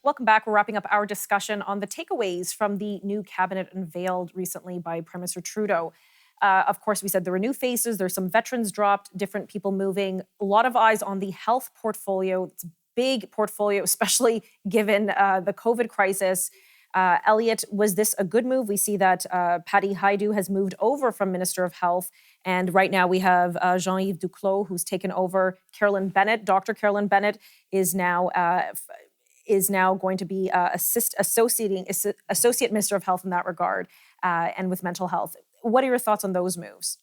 Welcome back. We're wrapping up our discussion on the takeaways from the new cabinet unveiled recently by Prime Minister Trudeau. Of course, we said there were new faces, there's some veterans dropped, different people moving, a lot of eyes on the health portfolio. It's a big portfolio, especially given the COVID crisis. Elliot, was this a good move? We see that Patty Hajdu has moved over from Minister of Health. And right now we have Jean-Yves Duclos, who's taken over. Carolyn Bennett, Dr. Carolyn Bennett, is now going to be associate Minister of Health in that regard, and with mental health. What are your thoughts on those moves?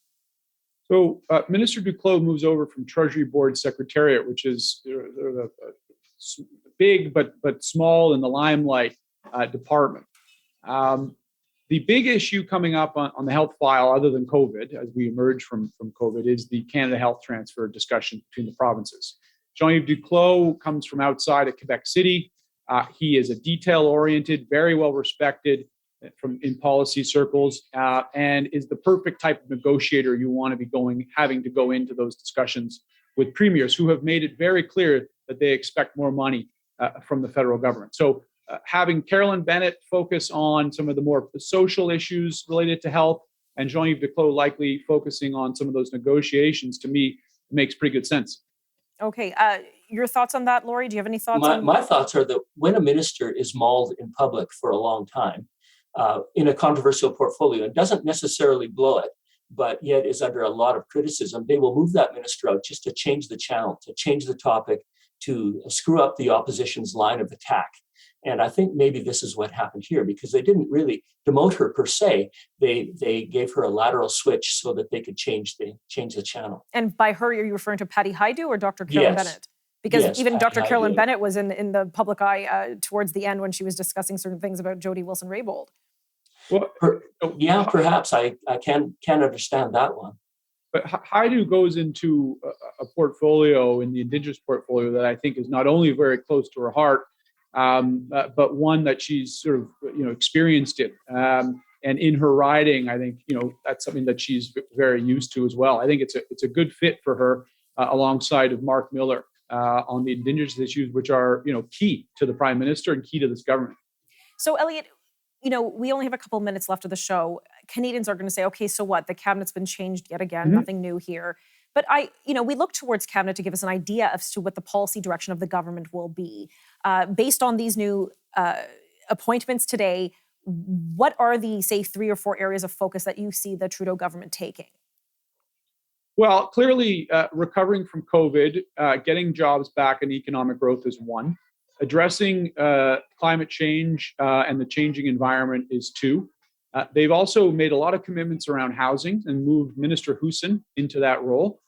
So Minister Duclos moves over from Treasury Board Secretariat, which is the big but small in the limelight department. The big issue coming up on the health file, other than COVID, as we emerge from COVID, is the Canada Health Transfer discussion between the provinces. Jean-Yves Duclos comes from outside of Quebec City. He is a detail-oriented, very well-respected in policy circles, and is the perfect type of negotiator you want to be having to go into those discussions with premiers who have made it very clear that they expect more money from the federal government. So having Carolyn Bennett focus on some of the more social issues related to health, and Jean-Yves Duclos likely focusing on some of those negotiations, to me, makes pretty good sense. Okay. Your thoughts on that, Laurie? Do you have any thoughts? My thoughts are that when a minister is mauled in public for a long time in a controversial portfolio and doesn't necessarily blow it, but yet is under a lot of criticism, they will move that minister out just to change the channel, to change the topic, to screw up the opposition's line of attack. And I think maybe this is what happened here, because they didn't really demote her per se. They gave her a lateral switch so that they could change the channel. And by her, are you referring to Patty Hajdu or Dr. Carolyn Bennett? Because even Dr. Carolyn Bennett was in the public eye towards the end when she was discussing certain things about Jody Wilson-Raybould. Well, perhaps I can understand that one. But Hajdu goes into a portfolio in the Indigenous portfolio that I think is not only very close to her heart, but one that she's sort of experienced it. And in her riding, I think that's something that she's very used to as well. I think it's a good fit for her alongside of Mark Miller on the Indigenous issues, which are key to the Prime Minister and key to this government. So Elliot, we only have a couple of minutes left of the show. Canadians are going to say, okay, so what? The cabinet's been changed yet again. Mm-hmm. Nothing new here. But we look towards cabinet to give us an idea as to what the policy direction of the government will be. Based on these new appointments today, what are the, say, 3 or 4 areas of focus that you see the Trudeau government taking? Well, clearly, recovering from COVID, getting jobs back and economic growth is one. Addressing climate change and the changing environment is 2. They've also made a lot of commitments around housing and moved Minister Huson into that role.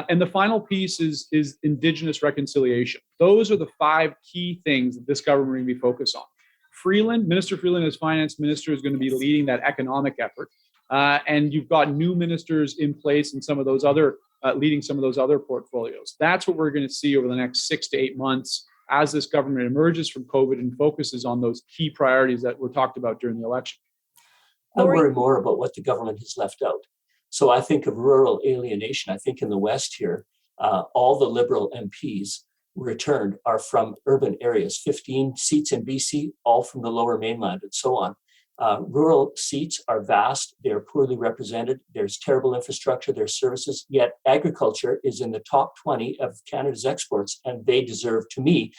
And the final piece is Indigenous reconciliation. Those are the 5 key things that this government will be focused on. Minister Freeland as finance minister is going to be leading that economic effort. And you've got new ministers in place in some of those other, leading some of those other portfolios. That's what we're going to see over the next 6 to 8 months as this government emerges from COVID and focuses on those key priorities that were talked about during the election. I worry more about what the government has left out. So I think of rural alienation. I think in the West here, all the Liberal MPs returned are from urban areas, 15 seats in BC, all from the Lower Mainland and so on. Rural seats are vast. They're poorly represented. There's terrible infrastructure. There's services. Yet agriculture is in the top 20 of Canada's exports, and they deserve, to me,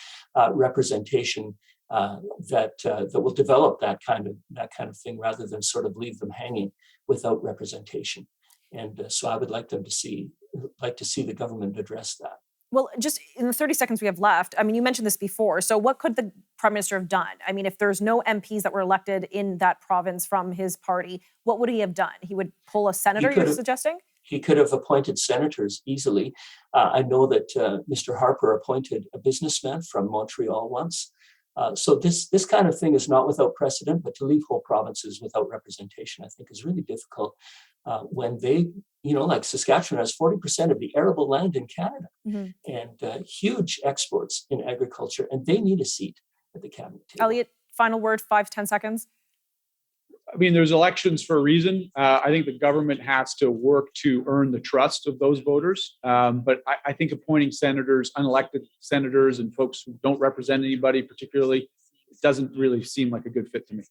representation that will develop that kind of thing, rather than sort of leave them hanging without representation. And so I would like to see the government address that. Well, just in the 30 seconds we have left, I mean, you mentioned this before. So what could the Prime Minister have done? I mean, if there's no MPs that were elected in that province from his party, what would he have done? He would pull a senator, you're suggesting? He could have appointed senators easily. I know that Mr. Harper appointed a businessman from Montreal once. So this kind of thing is not without precedent, but to leave whole provinces without representation, I think, is really difficult when they, like Saskatchewan has 40% of the arable land in Canada, mm-hmm. and huge exports in agriculture, and they need a seat at the cabinet table. Elliot, final word, 5 to 10 seconds. I mean, there's elections for a reason. I think the government has to work to earn the trust of those voters. But I think appointing senators, unelected senators, and folks who don't represent anybody particularly, doesn't really seem like a good fit to me.